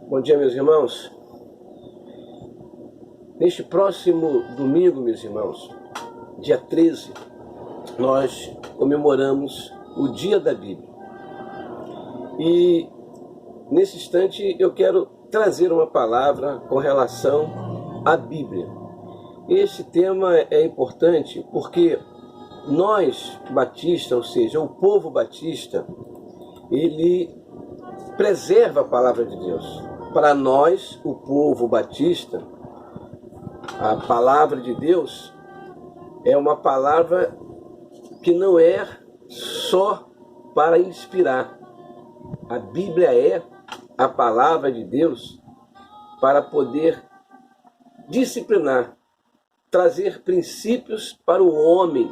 Bom dia, meus irmãos. Neste próximo domingo, meus irmãos, dia 13, nós comemoramos o Dia da Bíblia. E nesse instante eu quero trazer uma palavra com relação à Bíblia. Este tema é importante porque nós, batistas, ou seja, o povo batista, ele preserva a palavra de Deus. Para nós, o povo batista, a palavra de Deus é uma palavra que não é só para inspirar. A Bíblia é a palavra de Deus para poder disciplinar, trazer princípios para o homem,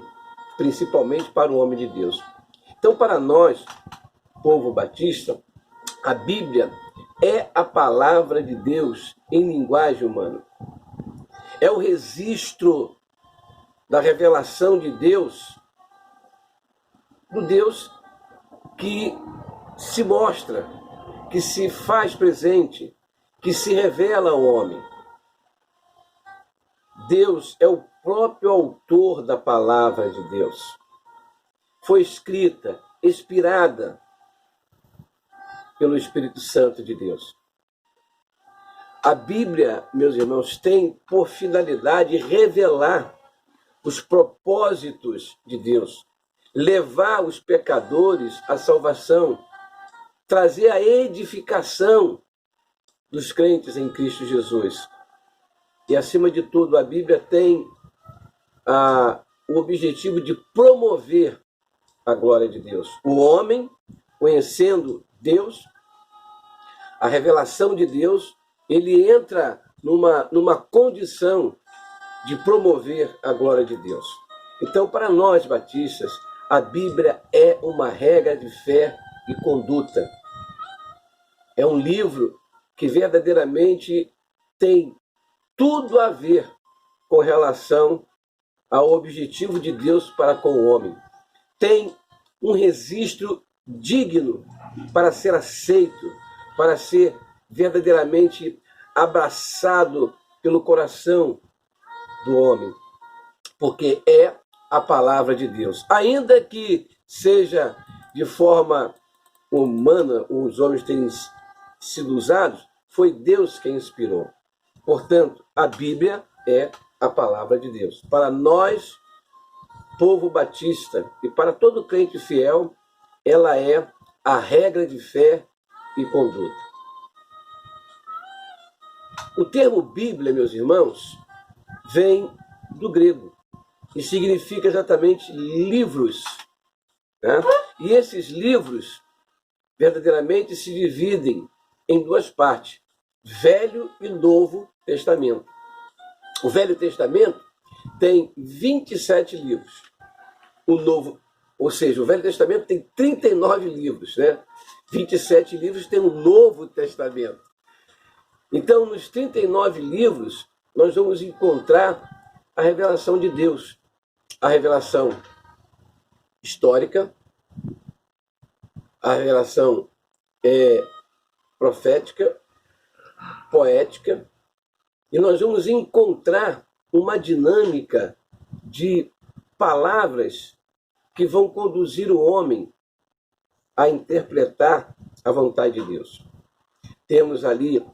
principalmente para o homem de Deus. Então, para nós, povo batista, a Bíblia é a palavra de Deus em linguagem humana. É o registro da revelação de Deus, do Deus que se mostra, que se faz presente, que se revela ao homem. Deus é o próprio autor da palavra de Deus. Foi escrita, inspirada pelo Espírito Santo de Deus. A Bíblia, meus irmãos, tem por finalidade revelar os propósitos de Deus, levar os pecadores à salvação, trazer a edificação dos crentes em Cristo Jesus. E, acima de tudo, a Bíblia tem o objetivo de promover a glória de Deus. O homem, conhecendo Deus, a revelação de Deus, ele entra numa condição de promover a glória de Deus. Então, para nós batistas, a Bíblia é uma regra de fé e conduta. É um livro que verdadeiramente tem tudo a ver com relação ao objetivo de Deus para com o homem. Tem um registro digno para ser aceito, para ser verdadeiramente abraçado pelo coração do homem, porque é a palavra de Deus. Ainda que seja de forma humana, os homens têm sido usados, foi Deus quem inspirou. Portanto, a Bíblia é a palavra de Deus. Para nós, povo batista, e para todo crente fiel, ela é a regra de fé e conduta. O termo Bíblia, meus irmãos, vem do grego e significa exatamente livros, né? E esses livros verdadeiramente se dividem em duas partes: Velho e Novo Testamento. O Velho Testamento tem 27 livros. O Novo, ou seja, o Velho Testamento tem 39 livros, né? 27 livros tem o Novo Testamento. Então, nos 39 livros, nós vamos encontrar a revelação de Deus, a revelação histórica, a revelação profética, poética, e nós vamos encontrar uma dinâmica de palavras que vão conduzir o homem a interpretar a vontade de Deus. Temos ali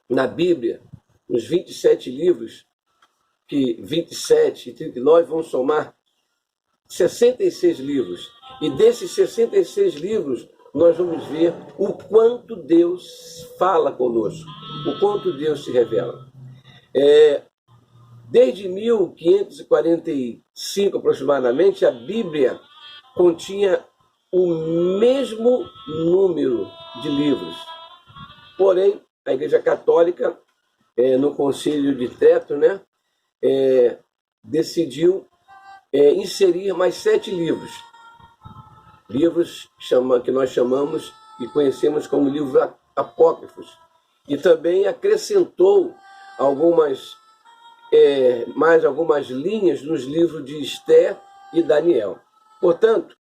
na Bíblia, nos 27 livros, que 27 e 39 vão somar 66 livros. E desses 66 livros, nós vamos ver o quanto Deus fala conosco, o quanto Deus se revela. Desde 1545, aproximadamente, a Bíblia continha o mesmo número de livros. Porém, a Igreja Católica, no Concílio de Trento, né, decidiu inserir mais 7 livros. Livros que nós chamamos e conhecemos como livros apócrifos. E também acrescentou mais algumas linhas nos livros de Esther e Daniel. Portanto,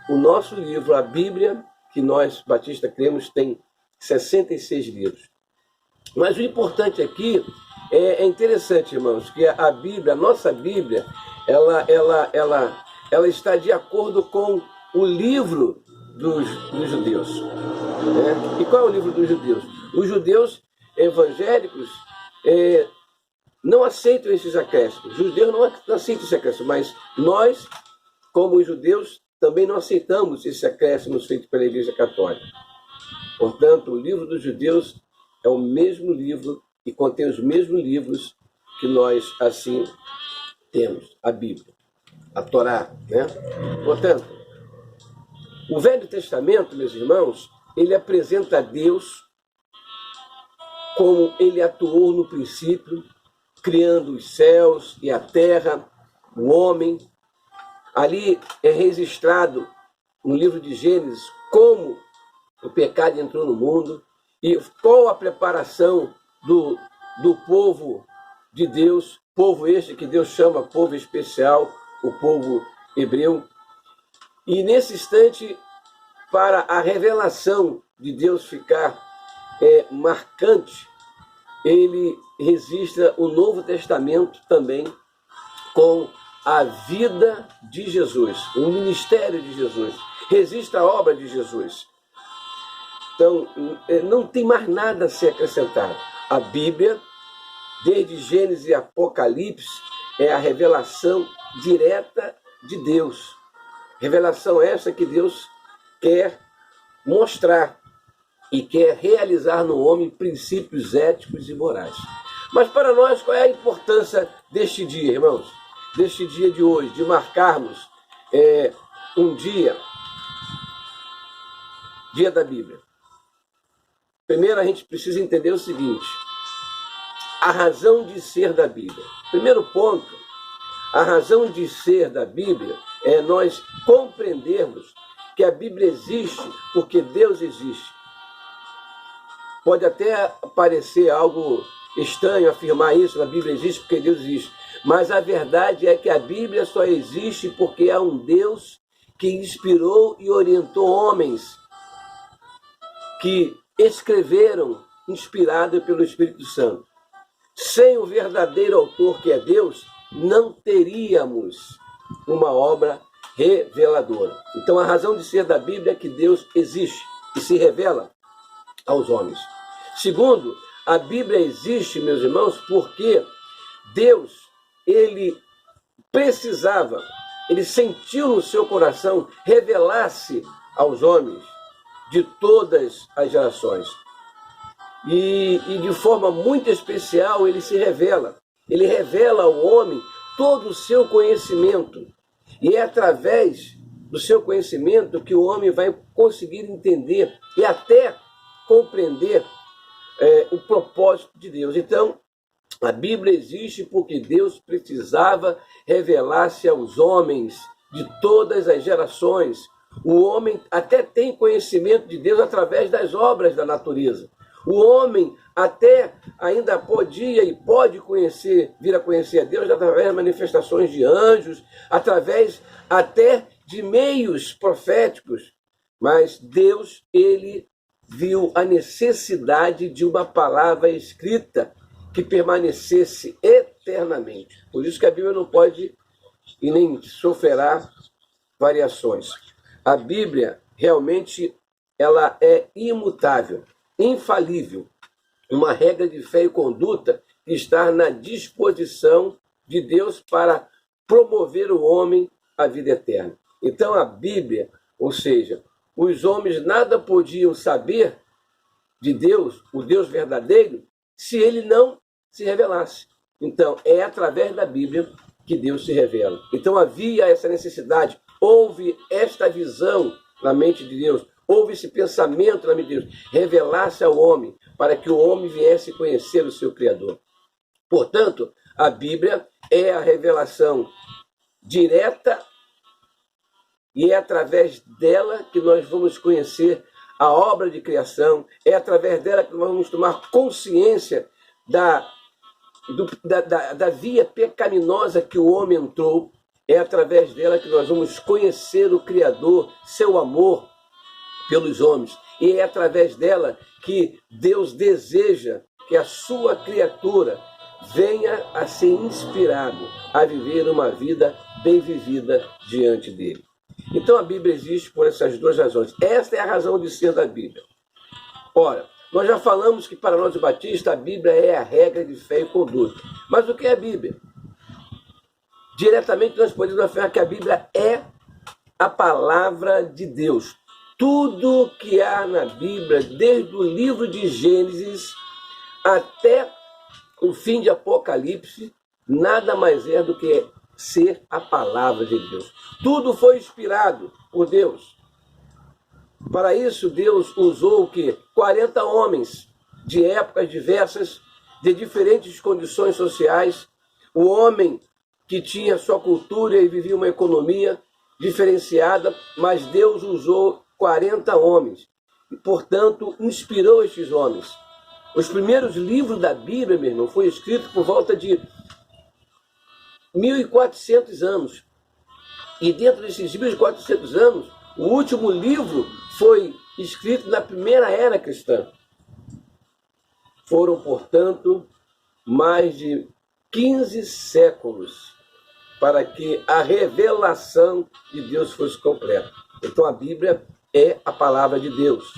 o nosso livro, a Bíblia, que nós batistas cremos, tem 66 livros. Mas o importante aqui é interessante, irmãos, que a Bíblia, a nossa Bíblia, ela está de acordo com o livro dos judeus. Né? E qual é o livro dos judeus? Os judeus evangélicos não aceitam esses acréscimos. Os judeus não aceitam esse acréscimo, mas nós, como os judeus, também não aceitamos esses acréscimos feitos pela Igreja Católica. Portanto, o livro dos judeus é o mesmo livro e contém os mesmos livros que nós, assim, temos. A Bíblia, a Torá, né? Portanto, o Velho Testamento, meus irmãos, ele apresenta a Deus como ele atuou no princípio, criando os céus e a terra, o homem. Ali é registrado no livro de Gênesis como o pecado entrou no mundo e qual a preparação do povo de Deus, povo este que Deus chama povo especial, o povo hebreu. E nesse instante, para a revelação de Deus ficar marcante, ele registra o Novo Testamento também com a vida de Jesus, o ministério de Jesus, registra a obra de Jesus. Então, não tem mais nada a ser acrescentado. A Bíblia, desde Gênesis e Apocalipse, é a revelação direta de Deus. Revelação essa que Deus quer mostrar e quer realizar no homem princípios éticos e morais. Mas para nós, qual é a importância deste dia, irmãos? Deste dia de hoje, de marcarmos um dia da Bíblia. Primeiro, a gente precisa entender o seguinte: a razão de ser da Bíblia. Primeiro ponto, a razão de ser da Bíblia é nós compreendermos que a Bíblia existe porque Deus existe. Pode até parecer algo estranho afirmar isso, a Bíblia existe porque Deus existe. Mas a verdade é que a Bíblia só existe porque há um Deus que inspirou e orientou homens que escreveram, inspirado pelo Espírito Santo. Sem o verdadeiro autor, que é Deus, não teríamos uma obra reveladora. Então, a razão de ser da Bíblia é que Deus existe e se revela aos homens. Segundo, a Bíblia existe, meus irmãos, porque Deus, ele precisava, ele sentiu no seu coração revelar-se aos homens de todas as gerações. E de forma muito especial ele se revela. Ele revela ao homem todo o seu conhecimento. E é através do seu conhecimento que o homem vai conseguir entender e até compreender o propósito de Deus. Então, a Bíblia existe porque Deus precisava revelar-se aos homens de todas as gerações. O homem até tem conhecimento de Deus através das obras da natureza. O homem até ainda podia e pode vir a conhecer a Deus através das manifestações de anjos, através até de meios proféticos. Mas Deus, ele viu a necessidade de uma palavra escrita que permanecesse eternamente. Por isso que a Bíblia não pode e nem sofrerá variações. A Bíblia, realmente, ela é imutável, infalível, uma regra de fé e conduta que está na disposição de Deus para promover o homem à vida eterna. Então, a Bíblia, ou seja, os homens nada podiam saber de Deus, o Deus verdadeiro, se ele não se revelasse. Então, é através da Bíblia que Deus se revela. Então, havia essa necessidade. Houve esta visão na mente de Deus, houve esse pensamento na mente de Deus, revelar-se ao homem, para que o homem viesse conhecer o seu Criador. Portanto, a Bíblia é a revelação direta e é através dela que nós vamos conhecer a obra de criação, é através dela que nós vamos tomar consciência da via pecaminosa que o homem entrou. É através dela que nós vamos conhecer o Criador, seu amor, pelos homens. E é através dela que Deus deseja que a sua criatura venha a ser inspirado a viver uma vida bem vivida diante dele. Então a Bíblia existe por essas duas razões. Esta é a razão de ser da Bíblia. Ora, nós já falamos que para nós batistas a Bíblia é a regra de fé e conduta. Mas o que é a Bíblia? Diretamente nós podemos afirmar que a Bíblia é a palavra de Deus. Tudo que há na Bíblia, desde o livro de Gênesis até o fim de Apocalipse, nada mais é do que ser a palavra de Deus. Tudo foi inspirado por Deus. Para isso, Deus usou o quê? 40 homens de épocas diversas, de diferentes condições sociais. O homem que tinha sua cultura e vivia uma economia diferenciada, mas Deus usou 40 homens. E, portanto, inspirou estes homens. Os primeiros livros da Bíblia, meu irmão, foi escrito por volta de 1.400 anos. E dentro desses 1.400 anos, o último livro foi escrito na primeira era cristã. Foram, portanto, mais de 15 séculos para que a revelação de Deus fosse completa. Então a Bíblia é a palavra de Deus.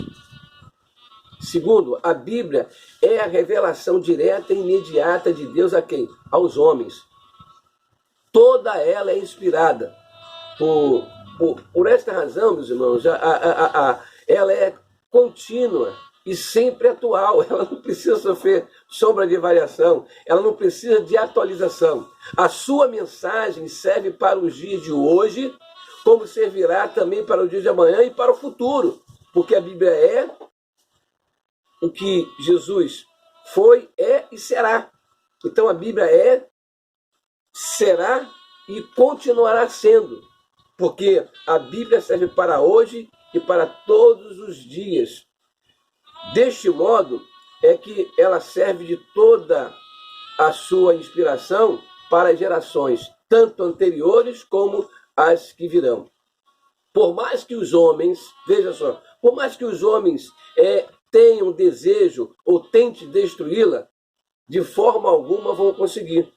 Segundo, a Bíblia é a revelação direta e imediata de Deus a quem? Aos homens. Toda ela é inspirada. Por esta razão, meus irmãos, ela é contínua e sempre atual. Ela não precisa sofrer sombra de variação. Ela não precisa de atualização. A sua mensagem serve para os dias de hoje, como servirá também para o dia de amanhã e para o futuro. Porque a Bíblia é o que Jesus foi, é e será. Então a Bíblia é, será e continuará sendo. Porque a Bíblia serve para hoje e para todos os dias. Deste modo é que ela serve de toda a sua inspiração para as gerações, tanto anteriores como as que virão. Por mais que os homens, veja só, por mais que os homens tenham desejo ou tentem destruí-la, de forma alguma vão conseguir,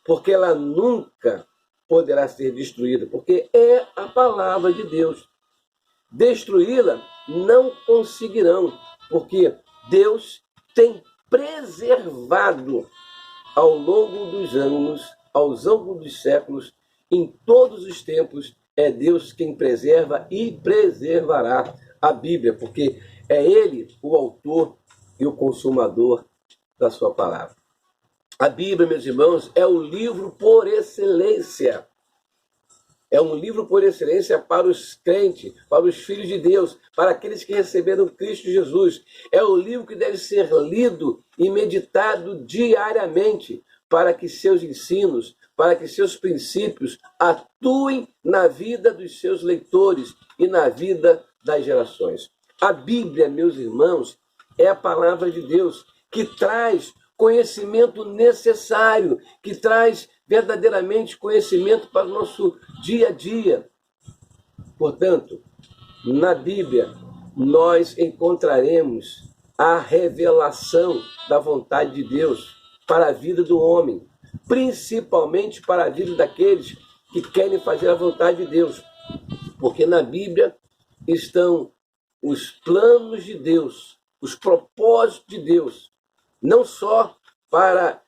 porque ela nunca poderá ser destruída, porque é a palavra de Deus. Destruí-la não conseguirão, porque Deus tem preservado ao longo dos anos, ao longo dos séculos, em todos os tempos, é Deus quem preserva e preservará a Bíblia, porque é Ele o autor e o consumador da sua palavra. A Bíblia, meus irmãos, é o livro por excelência. É um livro por excelência para os crentes, para os filhos de Deus, para aqueles que receberam Cristo Jesus. É o livro que deve ser lido e meditado diariamente para que seus ensinos, para que seus princípios atuem na vida dos seus leitores e na vida das gerações. A Bíblia, meus irmãos, é a palavra de Deus que traz conhecimento necessário, que traz verdadeiramente conhecimento para o nosso dia a dia. Portanto, na Bíblia, nós encontraremos a revelação da vontade de Deus para a vida do homem, principalmente para a vida daqueles que querem fazer a vontade de Deus. Porque na Bíblia estão os planos de Deus, os propósitos de Deus, não só para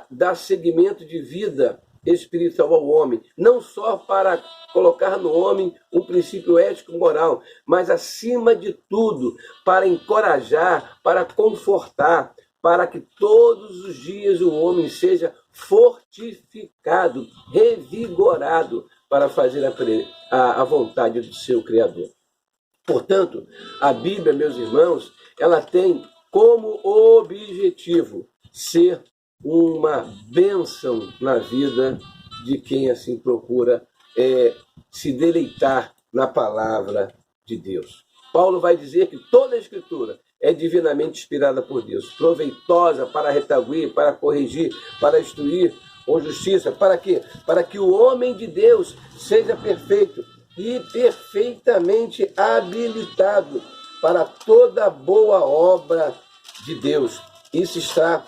dar seguimento de vida espiritual ao homem, não só para colocar no homem um princípio ético e moral, mas, acima de tudo, para encorajar, para confortar, para que todos os dias o homem seja fortificado, revigorado para fazer a vontade do seu Criador. Portanto, a Bíblia, meus irmãos, ela tem como objetivo ser uma bênção na vida de quem assim procura se deleitar na palavra de Deus. Paulo vai dizer que toda a Escritura é divinamente inspirada por Deus, proveitosa para redarguir, para corrigir, para instruir com justiça. Para quê? Para que o homem de Deus seja perfeito, e perfeitamente habilitado para toda boa obra de Deus. Isso está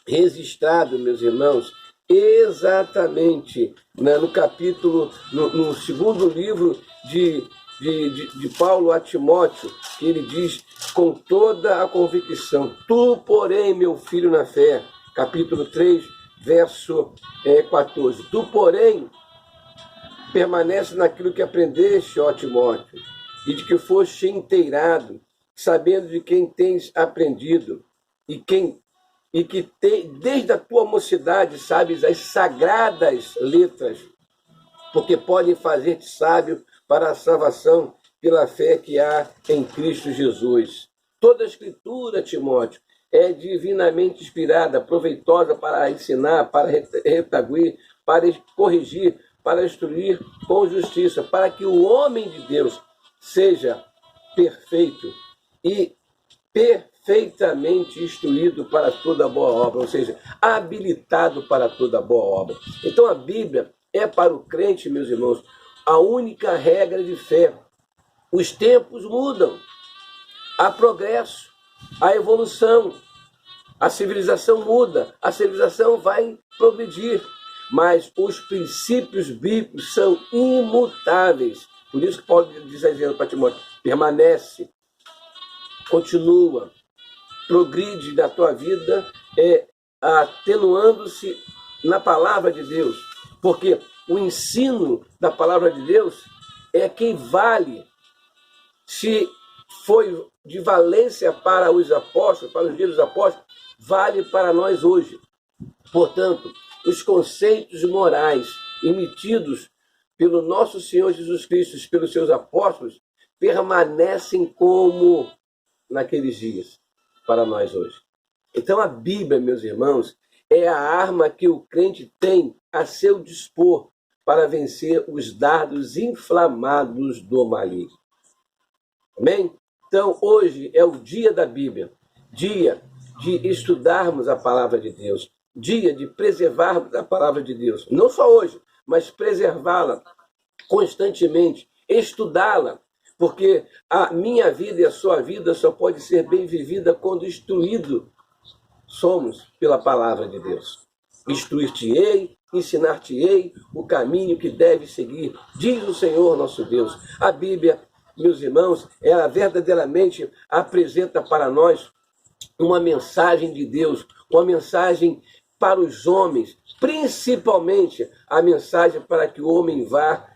registrado, meus irmãos, exatamente no capítulo, no segundo livro de Paulo a Timóteo, que ele diz com toda a convicção: tu, porém, meu filho na fé, capítulo 3, verso 14, tu, porém, permanece naquilo que aprendeste, ó Timóteo, e de que foste inteirado, sabendo de quem tens aprendido, e que desde a tua mocidade sabes as sagradas letras, porque podem fazer-te sábio para a salvação pela fé que há em Cristo Jesus. Toda a Escritura, Timóteo, é divinamente inspirada, proveitosa para ensinar, para redarguir, para corrigir, para instruir com justiça, para que o homem de Deus seja perfeito e perfeitamente instruído para toda boa obra, ou seja, habilitado para toda boa obra. Então a Bíblia é para o crente, meus irmãos, a única regra de fé. Os tempos mudam, há progresso, há evolução, a civilização muda, a civilização vai progredir, mas os princípios bíblicos são imutáveis. Por isso que Paulo diz para Timóteo: permanece, continua, progride na tua vida, atenuando-se na palavra de Deus, porque o ensino da palavra de Deus é quem vale. Se foi de valência para os apóstolos, para os dias dos apóstolos, vale para nós hoje. Portanto, os conceitos morais emitidos pelo nosso Senhor Jesus Cristo, pelos seus apóstolos, permanecem como naqueles dias para nós hoje. Então a Bíblia, meus irmãos, é a arma que o crente tem a seu dispor para vencer os dardos inflamados do maligno. Amém? Então hoje é o dia da Bíblia, dia de estudarmos a palavra de Deus, dia de preservarmos a palavra de Deus. Não só hoje, mas preservá-la constantemente, estudá-la, porque a minha vida e a sua vida só pode ser bem vivida quando instruído somos pela palavra de Deus. Instruir-te-ei, ensinar-te-ei o caminho que deve seguir, diz o Senhor nosso Deus. A Bíblia, meus irmãos, ela verdadeiramente apresenta para nós uma mensagem de Deus, uma mensagem para os homens, principalmente a mensagem para que o homem vá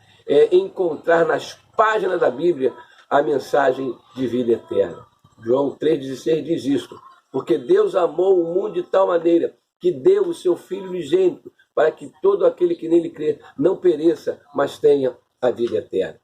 encontrar nas páginas da Bíblia a mensagem de vida eterna. João 3,16 diz isso: porque Deus amou o mundo de tal maneira que deu o seu Filho unigênito, para que todo aquele que nele crê não pereça, mas tenha a vida eterna.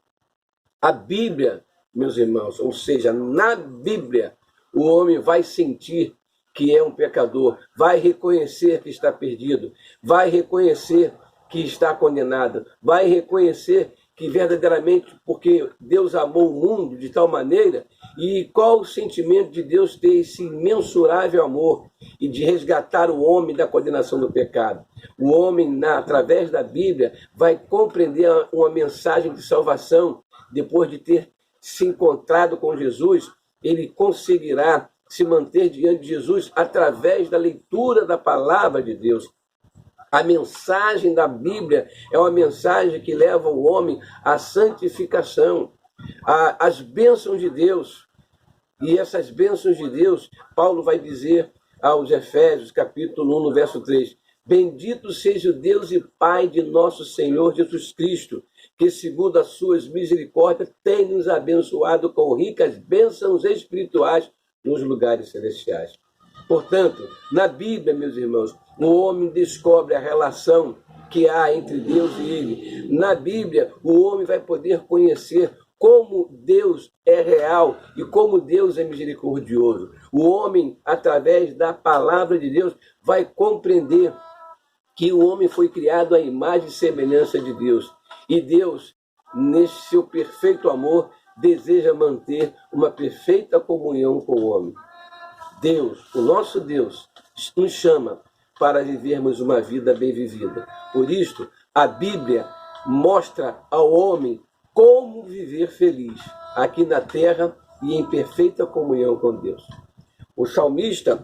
A Bíblia, meus irmãos, ou seja, na Bíblia, o homem vai sentir que é um pecador, vai reconhecer que está perdido, vai reconhecer que está condenado, vai reconhecer que verdadeiramente, porque Deus amou o mundo de tal maneira, e qual o sentimento de Deus ter esse imensurável amor e de resgatar o homem da condenação do pecado. O homem, através da Bíblia, vai compreender uma mensagem de salvação. Depois de ter se encontrado com Jesus, ele conseguirá se manter diante de Jesus através da leitura da palavra de Deus. A mensagem da Bíblia é uma mensagem que leva o homem à santificação, às bênçãos de Deus. E essas bênçãos de Deus, Paulo vai dizer aos Efésios, capítulo 1, no verso 3, bendito seja o Deus e Pai de nosso Senhor Jesus Cristo, que segundo as suas misericórdias tem nos abençoado com ricas bênçãos espirituais nos lugares celestiais. Portanto, na Bíblia, meus irmãos, o homem descobre a relação que há entre Deus e ele. Na Bíblia, o homem vai poder conhecer como Deus é real e como Deus é misericordioso. O homem, através da palavra de Deus, vai compreender que o homem foi criado à imagem e semelhança de Deus. E Deus, nesse seu perfeito amor, deseja manter uma perfeita comunhão com o homem. Deus, o nosso Deus, nos chama para vivermos uma vida bem vivida. Por isso, a Bíblia mostra ao homem como viver feliz aqui na terra e em perfeita comunhão com Deus. O salmista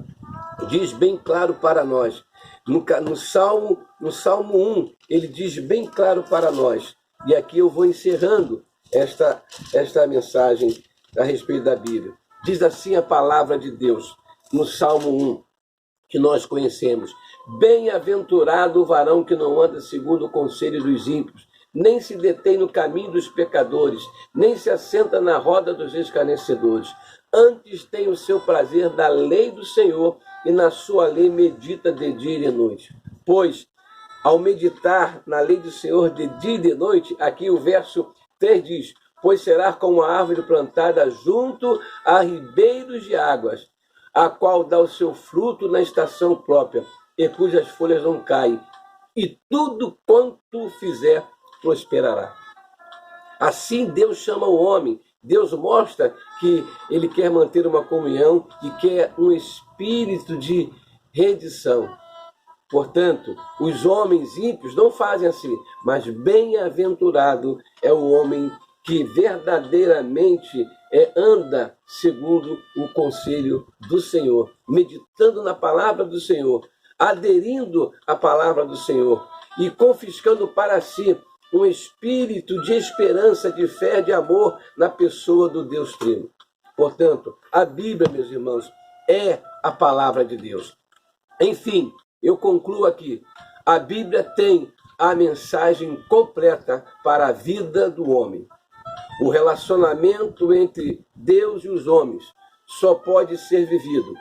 diz bem claro para nós, no Salmo 1, ele diz bem claro para nós, e aqui eu vou encerrando esta mensagem a respeito da Bíblia. Diz assim a palavra de Deus, no Salmo 1, que nós conhecemos: bem-aventurado o varão que não anda segundo o conselho dos ímpios, nem se detém no caminho dos pecadores, nem se assenta na roda dos escarnecedores. Antes tem o seu prazer da lei do Senhor, e na sua lei medita de dia e de noite. Pois, ao meditar na lei do Senhor de dia e de noite, aqui o verso 3 diz: pois será como a árvore plantada junto a ribeiros de águas, a qual dá o seu fruto na estação própria, e cujas folhas não caem, e tudo quanto fizer prosperará. Assim Deus chama o homem. Deus mostra que ele quer manter uma comunhão e quer um espírito de rendição. Portanto, os homens ímpios não fazem assim, mas bem-aventurado é o homem que verdadeiramente anda segundo o conselho do Senhor, meditando na palavra do Senhor, aderindo à palavra do Senhor e confiscando para si um espírito de esperança, de fé, de amor na pessoa do Deus Trino. Portanto, a Bíblia, meus irmãos, é a palavra de Deus. Enfim, eu concluo aqui. A Bíblia tem a mensagem completa para a vida do homem. O relacionamento entre Deus e os homens só pode ser vivido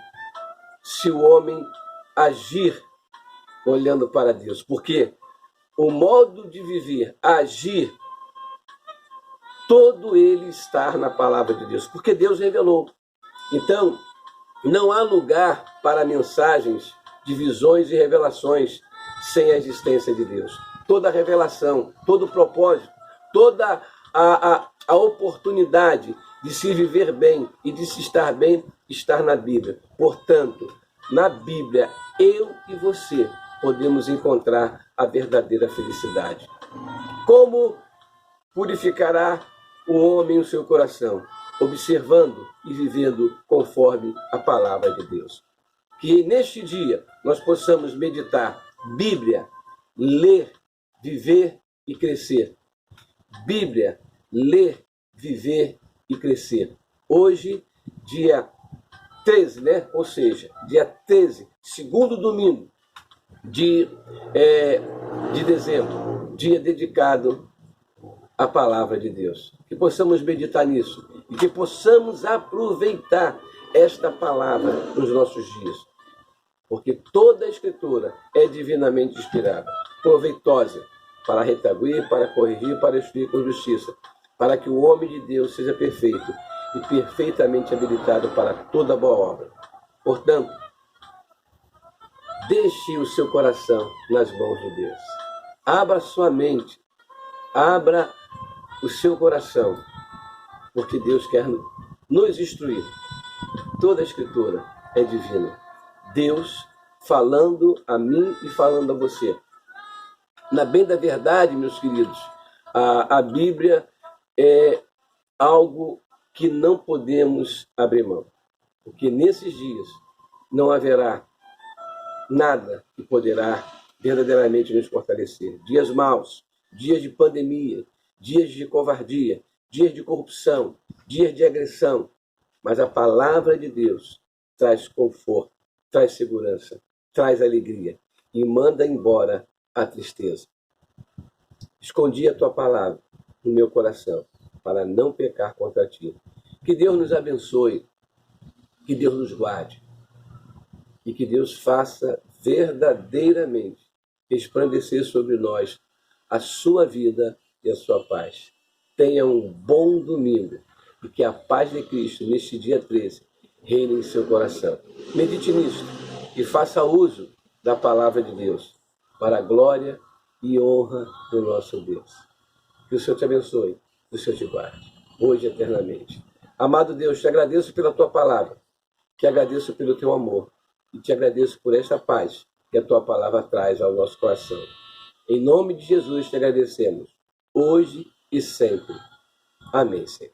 se o homem agir olhando para Deus. Porque o modo de viver, agir, todo ele está na palavra de Deus, porque Deus revelou. Então, não há lugar para mensagens de visões e revelações sem a existência de Deus. Toda revelação, todo propósito, toda a oportunidade de se viver bem e de se estar bem, está na Bíblia. Portanto, na Bíblia, eu e você podemos encontrar a verdadeira felicidade. Como purificará o homem o seu coração? Observando e vivendo conforme a palavra de Deus. Que neste dia nós possamos meditar Bíblia, ler, viver e crescer. Bíblia, ler, viver e crescer. Hoje, dia 13, né? Ou seja, dia 13, segundo domingo de dezembro, dia dedicado à palavra de Deus. Que possamos meditar nisso e que possamos aproveitar esta palavra nos nossos dias. Porque toda a Escritura é divinamente inspirada, proveitosa para redarguir, para corrigir, para instruir com justiça, para que o homem de Deus seja perfeito e perfeitamente habilitado para toda boa obra. Portanto, deixe o seu coração nas mãos de Deus. Abra sua mente, abra o seu coração, porque Deus quer nos instruir. Toda a Escritura é divina. Deus falando a mim e falando a você. Na bem da verdade, meus queridos, a Bíblia é algo que não podemos abrir mão. Porque nesses dias não haverá nada que poderá verdadeiramente nos fortalecer. Dias maus, dias de pandemia, dias de covardia, dias de corrupção, dias de agressão. Mas a palavra de Deus traz conforto, traz segurança, traz alegria e manda embora a tristeza. Escondi a tua palavra no meu coração para não pecar contra ti. Que Deus nos abençoe, que Deus nos guarde e que Deus faça verdadeiramente resplandecer sobre nós a sua vida e a sua paz. Tenha um bom domingo e que a paz de Cristo, neste dia 13, reine em seu coração. Medite nisso e faça uso da palavra de Deus para a glória e honra do nosso Deus. Que o Senhor te abençoe, que o Senhor te guarde, hoje e eternamente. Amado Deus, te agradeço pela tua palavra, te agradeço pelo teu amor e te agradeço por esta paz que a tua palavra traz ao nosso coração. Em nome de Jesus te agradecemos, hoje e sempre. Amém, Senhor.